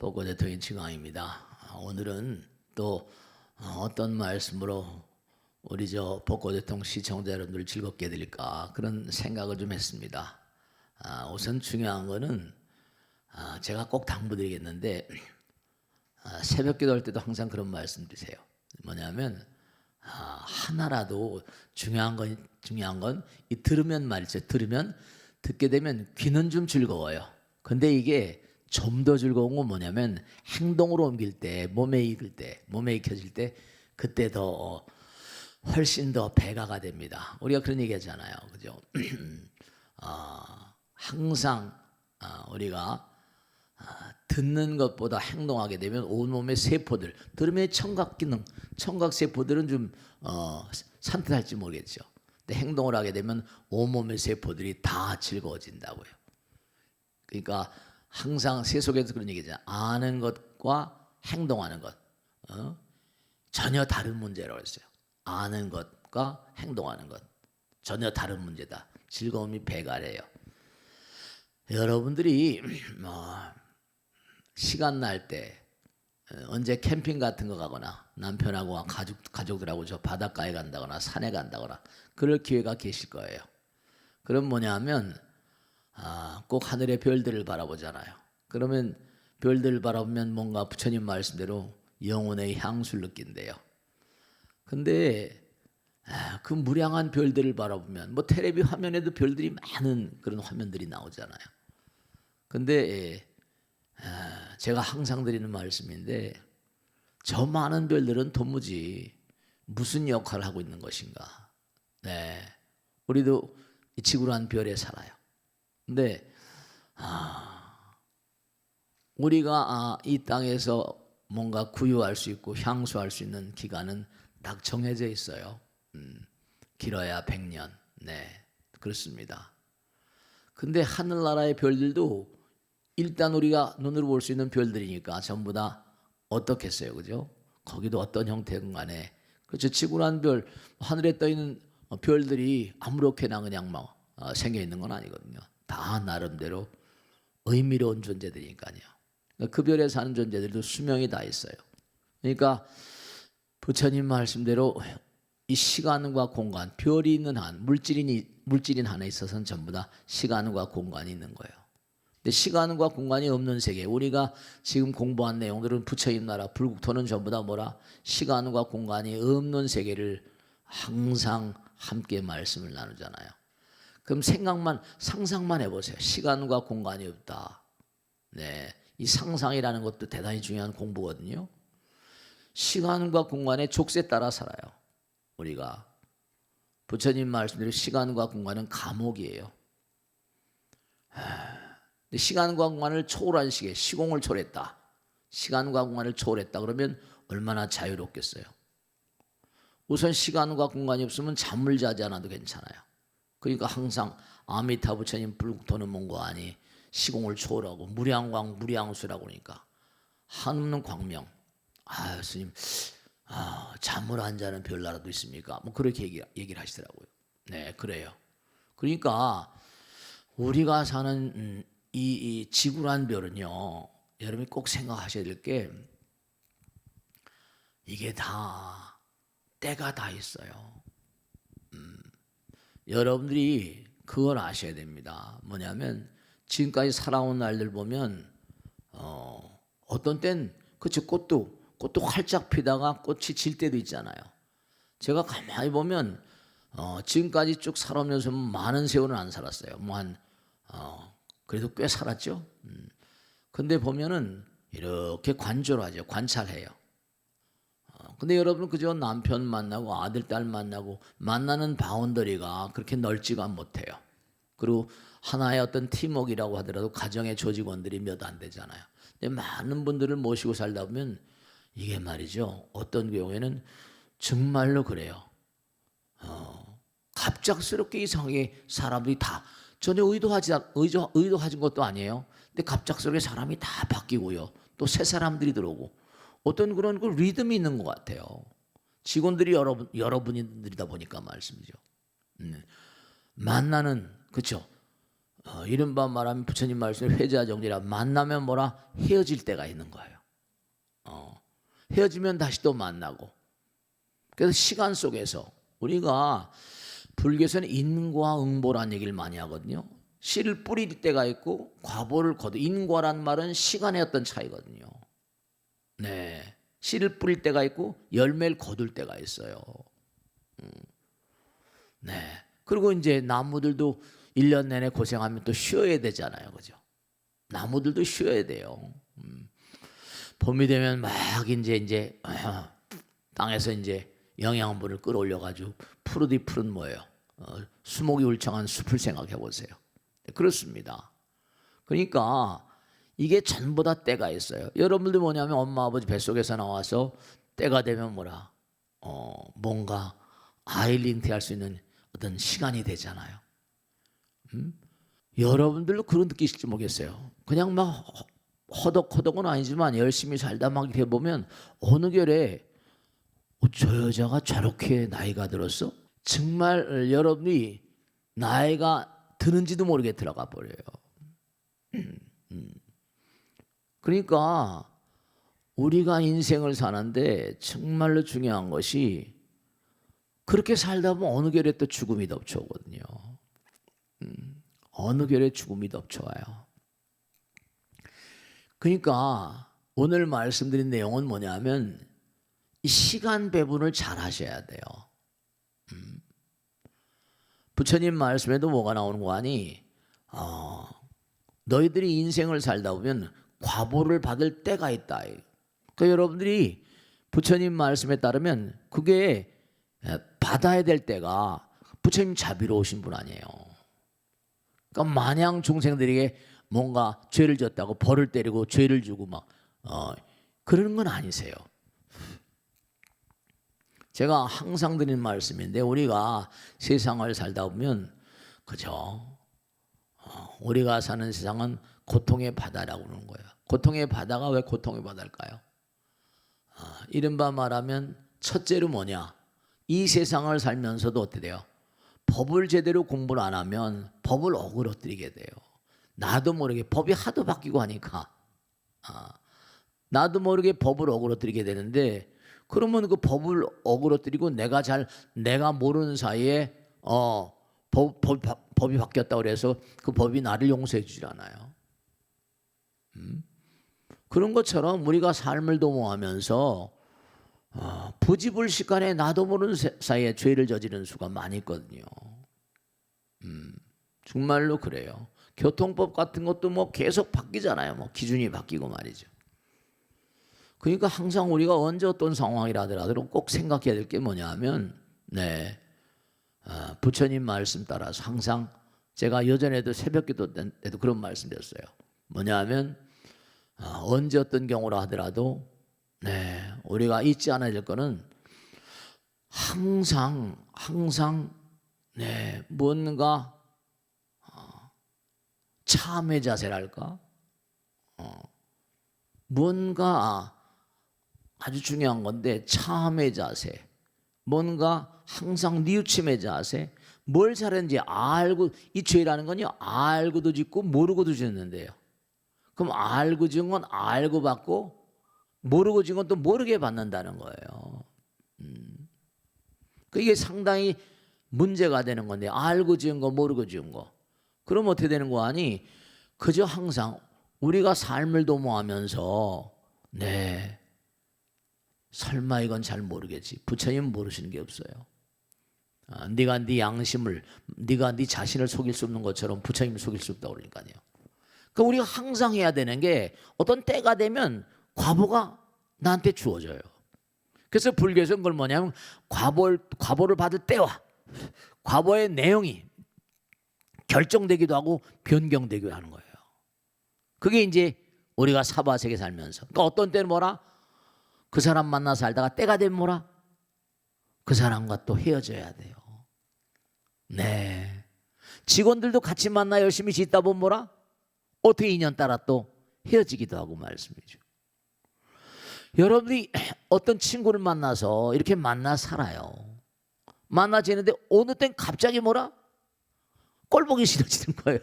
벚꽃 대통령 지강입니다. 오늘은 또 어떤 말씀으로 우리 벚꽃 대통령 시청자 여러분들 즐겁게 해드릴까 그런 생각을 좀 했습니다. 우선 중요한 거는 제가 꼭 당부드리겠는데 새벽 기도할 때도 항상 그런 말씀 드리세요. 뭐냐면 하나라도 중요한 건 이 들으면 말이죠. 들으면 듣게 되면 귀는 좀 즐거워요. 근데 이게 좀 더 즐거운 건 뭐냐면 행동으로 옮길 때, 몸에 익혀질 때 그때 더 훨씬 더 배가가 됩니다. 우리가 그런 얘기 하잖아요. 그죠? 항상 우리가 듣는 것보다 행동하게 되면 온몸의 세포들, 들으면 청각 기능, 청각 세포들은 좀 산뜻할지 모르겠죠. 근데 행동을 하게 되면 온몸의 세포들이 다 즐거워진다고요. 그러니까 항상 세속에서 그런 얘기잖아요. 아는 것과 행동하는 것 전혀 다른 문제라고 했어요. 아는 것과 행동하는 것 전혀 다른 문제다. 즐거움이 배가래요. 여러분들이 시간 날 때 언제 캠핑 같은 거 가거나 남편하고 가족들하고 저 바닷가에 간다거나 산에 간다거나 그럴 기회가 계실 거예요. 그럼 뭐냐면 꼭 하늘의 별들을 바라보잖아요. 그러면 별들을 바라보면 뭔가 부처님 말씀대로 영혼의 향수를 느낀대요. 근데 그 무량한 별들을 바라보면 뭐 텔레비 화면에도 별들이 많은 그런 화면들이 나오잖아요. 근데 제가 항상 드리는 말씀인데 저 많은 별들은 도무지 무슨 역할을 하고 있는 것인가. 네, 우리도 이 지구란 별에 살아요. 근데 우리가 이 땅에서 뭔가 구유할 수 있고 향수할 수 있는 기간은 딱 정해져 있어요. 길어야 100년. 네, 그렇습니다. 근데 하늘나라의 별들도 일단 우리가 눈으로 볼 수 있는 별들이니까 전부 다 어떻겠어요, 그죠? 거기도 어떤 형태든 간에 그렇죠. 지구란 별, 하늘에 떠 있는 별들이 아무렇게나 그냥 막 생겨 있는 건 아니거든요. 다 나름대로 의미로운 존재들이니까요. 그 별에 사는 존재들도 수명이 다 있어요. 그러니까 부처님 말씀대로 이 시간과 공간, 별이 있는 한, 물질인 한에 있어서는 전부 다 시간과 공간이 있는 거예요. 근데 시간과 공간이 없는 세계, 우리가 지금 공부한 내용들은 부처님 나라, 불국토는 전부 다 뭐라? 시간과 공간이 없는 세계를 항상 함께 말씀을 나누잖아요. 그럼 상상만 해보세요. 시간과 공간이 없다. 네, 이 상상이라는 것도 대단히 중요한 공부거든요. 시간과 공간의 족쇄에 따라 살아요. 우리가 부처님 말씀대로 시간과 공간은 감옥이에요. 시간과 공간을 초월한 시계, 시공을 초월했다. 시간과 공간을 초월했다. 그러면 얼마나 자유롭겠어요. 우선 시간과 공간이 없으면 잠을 자지 않아도 괜찮아요. 그러니까 항상 아미타 부처님 불국토는 문고하니 시공을 초월하고 무량광 무량수라고 그러니까 한없는 광명. 스님 잠을 안 자는 별나라도 있습니까? 뭐 그렇게 얘기를 하시더라고요. 네, 그래요. 그러니까 우리가 사는 이 지구란 별은요, 여러분이 꼭 생각하셔야 될 게 이게 다 때가 다 있어요. 여러분들이 그걸 아셔야 됩니다. 뭐냐면 지금까지 살아온 날들 보면 어떤 땐 그쵸, 꽃도 활짝 피다가 꽃이 질 때도 있잖아요. 제가 가만히 보면 지금까지 쭉 살아오면서 많은 세월은 안 살았어요. 그래도 꽤 살았죠. 근데 보면은 이렇게 관조하죠. 관찰해요. 근데 여러분 그저 남편 만나고 아들 딸 만나고 만나는 바운더리가 그렇게 넓지가 못해요. 그리고 하나의 어떤 팀워크라고 하더라도 가정의 조직원들이 몇 안 되잖아요. 근데 많은 분들을 모시고 살다 보면 이게 말이죠. 어떤 경우에는 정말로 그래요. 갑작스럽게 이상하게 사람들이 다 전혀 의도하진 것도 아니에요. 근데 갑작스럽게 사람이 다 바뀌고요. 또 새 사람들이 들어오고 어떤 그런 그 리듬이 있는 것 같아요. 직원들이 여러분들이다 보니까 말씀이죠. 만나는 그렇죠. 이른바 말하면 부처님 말씀에 회자정지라 만나면 뭐라 헤어질 때가 있는 거예요. 헤어지면 다시 또 만나고. 그래서 시간 속에서 우리가 불교에서는 인과응보라는 얘기를 많이 하거든요. 씨를 뿌릴 때가 있고 과보를 거두. 인과란 말은 시간의 어떤 차이거든요. 네, 씨를 뿌릴 때가 있고 열매를 거둘 때가 있어요. 네, 그리고 이제 나무들도 1년 내내 고생하면 또 쉬어야 되잖아요, 그죠? 나무들도 쉬어야 돼요. 봄이 되면 막 이제 땅에서 이제 영양분을 끌어올려 가지고 푸르디 푸른 뭐예요? 수목이 울창한 숲을 생각해 보세요. 그렇습니다. 그러니까 이게 전부 다 때가 있어요. 여러분들 뭐냐면 엄마 아버지 뱃속에서 나와서 때가 되면 뭐라 뭔가 아이를 잉태할 수 있는 어떤 시간이 되잖아요. 여러분들도 그런 느끼실지 모르겠어요. 그냥 막 허덕허덕은 아니지만 열심히 살다 막 이렇게 보면 어느 결에 저 여자가 저렇게 나이가 들었어? 정말 여러분이 나이가 드는지도 모르게 들어가 버려요. 그러니까 우리가 인생을 사는데 정말로 중요한 것이 그렇게 살다 보면 어느 결에 또 죽음이 덮쳐오거든요. 어느 결에 죽음이 덮쳐와요. 그러니까 오늘 말씀드린 내용은 뭐냐면 이 시간 배분을 잘 하셔야 돼요. 부처님 말씀에도 뭐가 나오는 거 아니? 너희들이 인생을 살다 보면 과보를 받을 때가 있다. 그러니까 여러분들이 부처님 말씀에 따르면 그게 받아야 될 때가 부처님 자비로우신 분 아니에요. 그러니까 마냥 중생들에게 뭔가 죄를 졌다고 벌을 때리고 죄를 주고 막 그러는 건 아니세요. 제가 항상 드리는 말씀인데 우리가 세상을 살다 보면 그죠? 우리가 사는 세상은 고통의 바다라고 그러는 거예요. 고통의 바다가 왜 고통의 바다일까요? 이른바 말하면 첫째로 뭐냐? 이 세상을 살면서도 어떻게 돼요? 법을 제대로 공부를 안 하면 법을 어그러뜨리게 돼요. 나도 모르게 법이 하도 바뀌고 하니까 나도 모르게 법을 어그러뜨리게 되는데 그러면 그 법을 어그러뜨리고 내가 모르는 사이에 법이 바뀌었다고 그래서 그 법이 나를 용서해 주질 않아요. 그런 것처럼 우리가 삶을 도모하면서 부지불식간에 나도 모르는 사이에 죄를 저지르는 수가 많이 있거든요. 정말로 그래요. 교통법 같은 것도 뭐 계속 바뀌잖아요. 뭐 기준이 바뀌고 말이죠. 그러니까 항상 우리가 언제 어떤 상황이라 하더라도 꼭 생각해야 될 게 뭐냐면 부처님 말씀 따라서 항상 제가 예전에도 새벽기도 때도 그런 말씀 드렸어요. 뭐냐면 언제 어떤 경우라 하더라도 우리가 잊지 않아야 될 거는 항상 뭔가 참회 자세랄까? 뭔가 아주 중요한 건데 참회 자세, 뭔가 항상 뉘우침의 자세, 뭘 잘했는지 알고, 이 죄라는 건요 알고도 짓고 모르고도 짓는데요. 그럼 알고 지은 건 알고 받고 모르고 지은 건 또 모르게 받는다는 거예요. 이게 상당히 문제가 되는 건데 알고 지은 거 모르고 지은 거 그럼 어떻게 되는 거 아니? 그저 항상 우리가 삶을 도모하면서 설마 이건 잘 모르겠지. 부처님 모르시는 게 없어요. 네가 네 양심을, 네가 네 자신을 속일 수 없는 것처럼 부처님을 속일 수 없다고 그러니까요. 그러니까 우리가 항상 해야 되는 게 어떤 때가 되면 과보가 나한테 주어져요. 그래서 불교에서는 그걸 뭐냐면 과보를 받을 때와 과보의 내용이 결정되기도 하고 변경되기도 하는 거예요. 그게 이제 우리가 사바세계 살면서 그러니까 어떤 때는 뭐라? 그 사람 만나 살다가 때가 되면 뭐라? 그 사람과 또 헤어져야 돼요. 직원들도 같이 만나 열심히 짓다 보면 뭐라? 어떻게 인연 따라 또 헤어지기도 하고 말씀이죠. 여러분이 어떤 친구를 만나서 이렇게 만나 살아요. 만나 지는데 어느 땐 갑자기 뭐라? 꼴 보기 싫어지는 거예요.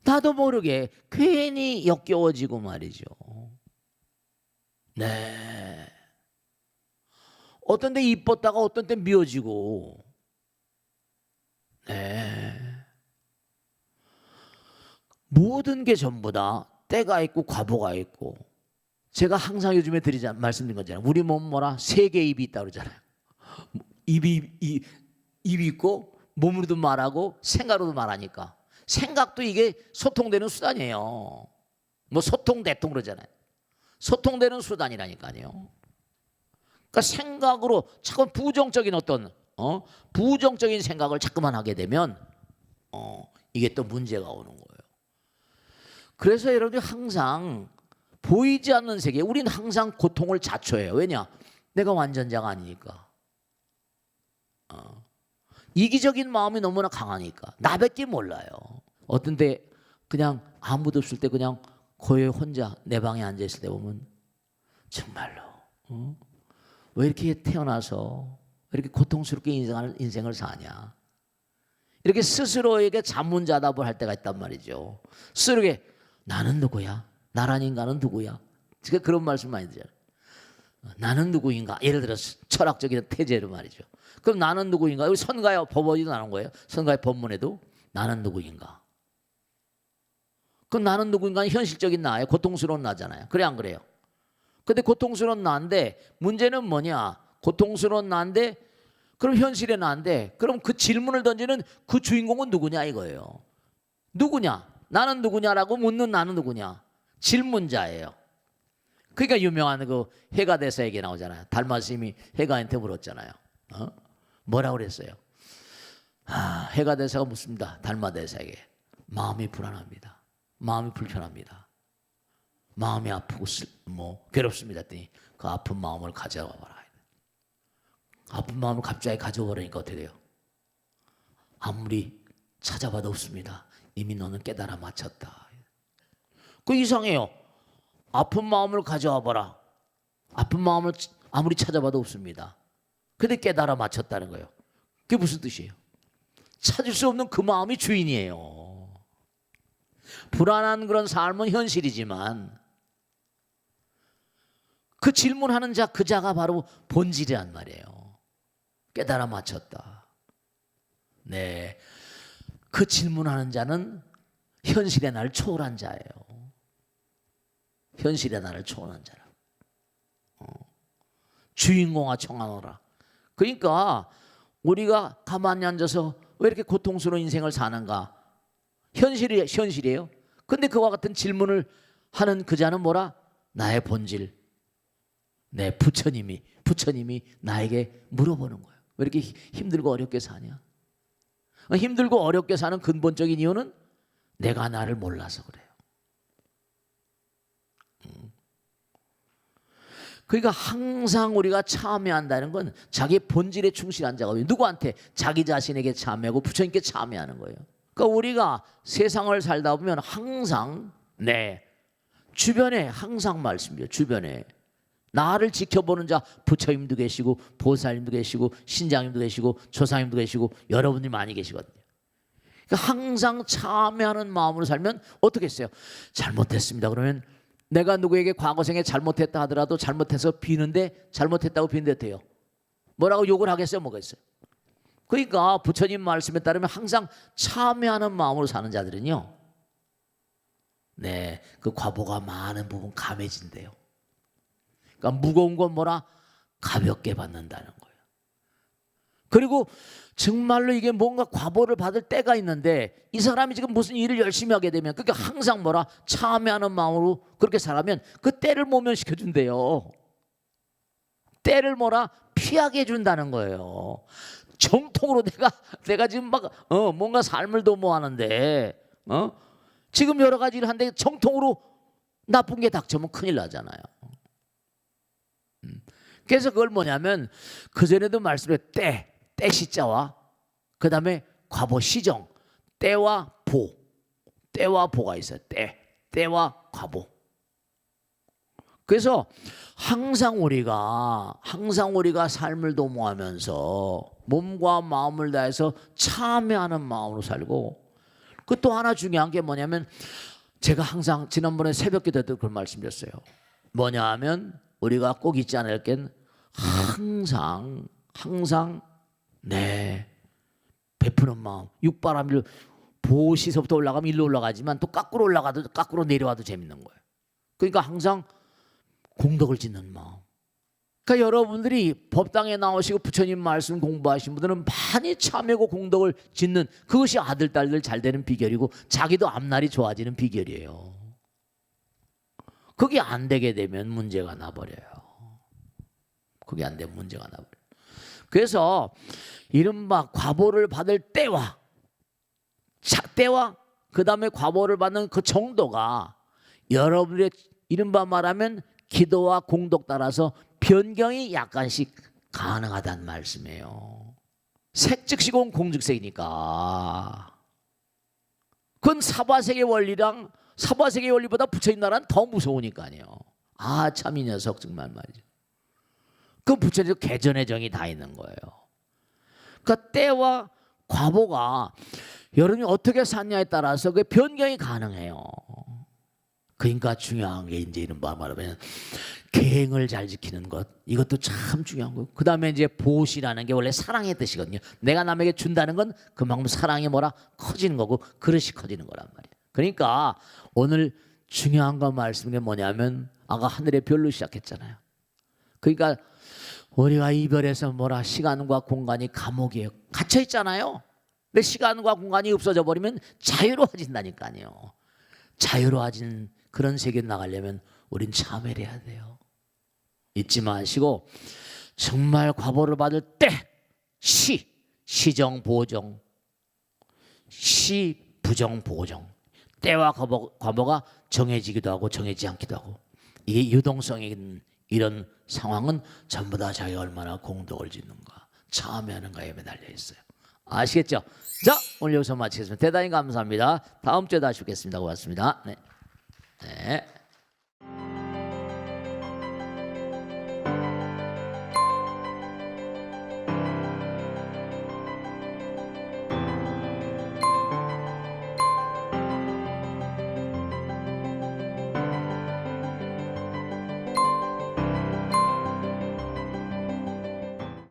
나도 모르게 괜히 역겨워지고 말이죠. 네. 어떤 데 이뻤다가 어떤 때 미워지고. 네. 모든 게 전부 다 때가 있고 과보가 있고. 제가 항상 요즘에 말씀드린 거잖아요. 우리 몸 뭐라 세 개의 입이 있다고 그러잖아요. 입이 있고 몸으로도 말하고 생각으로도 말하니까. 생각도 이게 소통되는 수단이에요. 뭐 소통대통 그러잖아요. 소통되는 수단이라니까요. 그러니까 생각으로 자꾸 부정적인 부정적인 생각을 자꾸만 하게 되면 이게 또 문제가 오는 거예요. 그래서 여러분들이 항상 보이지 않는 세계, 우리는 항상 고통을 자초해요. 왜냐? 내가 완전자가 아니니까. 이기적인 마음이 너무나 강하니까. 나밖에 몰라요. 어떤 때 그냥 아무도 없을 때 그냥 고요히 혼자 내 방에 앉아 있을 때 보면 정말로 왜 이렇게 태어나서 왜 이렇게 고통스럽게 인생을 사냐. 이렇게 스스로에게 자문자답을 할 때가 있단 말이죠. 스스로에게 나는 누구야? 나란 인간은 누구야? 제가 그런 말씀 많이 드려요. 나는 누구인가? 예를 들어서 철학적인 태제로 말이죠. 그럼 나는 누구인가? 여기 선가의 법원이 나오는 거예요. 선가의 법문에도 나는 누구인가? 그럼 나는 누구인가는 현실적인 나예요. 고통스러운 나잖아요. 그래 안 그래요? 근데 고통스러운 나인데 문제는 뭐냐? 고통스러운 나인데 그럼 현실의 나인데 그럼 그 질문을 던지는 그 주인공은 누구냐 이거예요. 누구냐? 나는 누구냐라고 묻는 나는 누구냐? 질문자예요. 그러니까 유명한 그 해가대사 얘기 나오잖아요. 달마스님이 해가한테 물었잖아요. 뭐라고 그랬어요? 해가대사가 묻습니다. 달마대사에게. 마음이 불안합니다. 마음이 불편합니다. 마음이 아프고 괴롭습니다. 했더니 그 아픈 마음을 가져와 봐라. 아픈 마음을 갑자기 가져오라니까 어떻게 돼요? 아무리 찾아봐도 없습니다. 이미 너는 깨달아 마쳤다. 그 이상해요. 아픈 마음을 가져와 봐라. 아픈 마음을 아무리 찾아봐도 없습니다. 근데 깨달아 마쳤다는 거예요. 그게 무슨 뜻이에요? 찾을 수 없는 그 마음이 주인이에요. 불안한 그런 삶은 현실이지만 그 질문하는 자, 그 자가 바로 본질이란 말이에요. 깨달아 마쳤다. 네, 그 질문하는 자는 현실의 나를 초월한 자예요. 현실의 나를 초월한 자라. 주인공아 청하노라. 그러니까 우리가 가만히 앉아서 왜 이렇게 고통스러운 인생을 사는가? 현실이에요. 근데 그와 같은 질문을 하는 그 자는 뭐라? 나의 본질. 내 부처님이 나에게 물어보는 거예요. 왜 이렇게 힘들고 어렵게 사냐? 힘들고 어렵게 사는 근본적인 이유는 내가 나를 몰라서 그래요. 그러니까 항상 우리가 참여한다는 건 자기 본질에 충실한 자가 누구한테? 자기 자신에게 참여하고 부처님께 참여하는 거예요. 그러니까 우리가 세상을 살다 보면 항상 주변에 항상 말씀이에요. 주변에 나를 지켜보는 자 부처님도 계시고 보살님도 계시고 신장님도 계시고 조상님도 계시고 여러분들이 많이 계시거든요. 그러니까 항상 참여하는 마음으로 살면 어떻게 했어요? 잘못했습니다. 그러면 내가 누구에게 과거생에 잘못했다 하더라도 잘못해서 비는데 잘못했다고 비는데 돼요. 뭐라고 욕을 하겠어요? 뭐가 있어요? 그러니까 부처님 말씀에 따르면 항상 참여하는 마음으로 사는 자들은요. 그 과보가 많은 부분 감해진대요. 그러니까 무거운 건 뭐라? 가볍게 받는다는 거예요. 그리고 정말로 이게 뭔가 과보를 받을 때가 있는데 이 사람이 지금 무슨 일을 열심히 하게 되면 그러니까 항상 뭐라? 참여하는 마음으로 그렇게 살아면 그 때를 모면시켜 준대요. 때를 뭐라? 피하게 해준다는 거예요. 정통으로 내가 지금 막 뭔가 삶을 도모하는데 지금 여러 가지 일을 하는데 정통으로 나쁜 게 닥쳐면 큰일 나잖아요. 그래서 그걸 뭐냐면 그전에도 말씀드린 때 시자와 그 다음에 과보 시정, 때와 보가 있어요. 때와 과보. 그래서 항상 우리가 삶을 도모하면서 몸과 마음을 다해서 참여하는 마음으로 살고 그 또 하나 중요한 게 뭐냐면 제가 항상 지난번에 새벽기도 때 그런 말씀드렸어요. 뭐냐 하면 우리가 꼭 잊지 않을 게 항상 네 베푸는 마음. 육바람일 보시서부터 올라가면 일로 올라가지만 또 거꾸로 올라가도 거꾸로 내려와도 재밌는 거예요. 그러니까 항상 공덕을 짓는 마음. 그러니까 여러분들이 법당에 나오시고 부처님 말씀 공부하신 분들은 많이 참여고 공덕을 짓는 그것이 아들 딸들 잘 되는 비결이고 자기도 앞날이 좋아지는 비결이에요. 그게 안 되게 되면 문제가 나버려요. 그게 안 되면 문제가 나버려요. 그래서 이른바 과보를 받을 때와 그 다음에 과보를 받는 그 정도가 여러분의 이른바 말하면 기도와 공덕 따라서 변경이 약간씩 가능하다는 말씀이에요. 색즉시공 공즉색이니까. 그건 사바세계 원리랑 사바세계 원리보다 부처님 나라는 더 무서우니까요. 아 참 이 녀석 정말 말이죠. 그 부처님 개전의 정이 다 있는 거예요. 그러니까 때와 과보가 여러분이 어떻게 샀냐에 따라서 그 변경이 가능해요. 그러니까 중요한 게 이제 이른바 말하면 계행을 잘 지키는 것, 이것도 참 중요한 거고, 그 다음에 이제 보시라는 게 원래 사랑의 뜻이거든요. 내가 남에게 준다는 건 그만큼 사랑이 뭐라 커지는 거고 그릇이 커지는 거란 말이에요. 그러니까 오늘 중요한 거 말씀이 뭐냐면 아까 하늘의 별로 시작했잖아요. 그러니까 우리가 이별해서 뭐라 시간과 공간이 감옥이에요. 갇혀 있잖아요. 근데 시간과 공간이 없어져 버리면 자유로워진다니까요. 자유로워진 그런 세계에 나가려면 우린 참회를 해야 돼요. 잊지 마시고 정말 과보를 받을 때 시정 보정, 부정 보정, 때와 과보가 정해지기도 하고 정해지지 않기도 하고, 이게 유동성인 이런 상황은 전부 다 자기가 얼마나 공덕을 짓는가 참회하는가에 매달려 있어요. 아시겠죠? 자, 오늘 여기서 마치겠습니다. 대단히 감사합니다. 다음 주에 다시 뵙겠습니다. 고맙습니다. 네.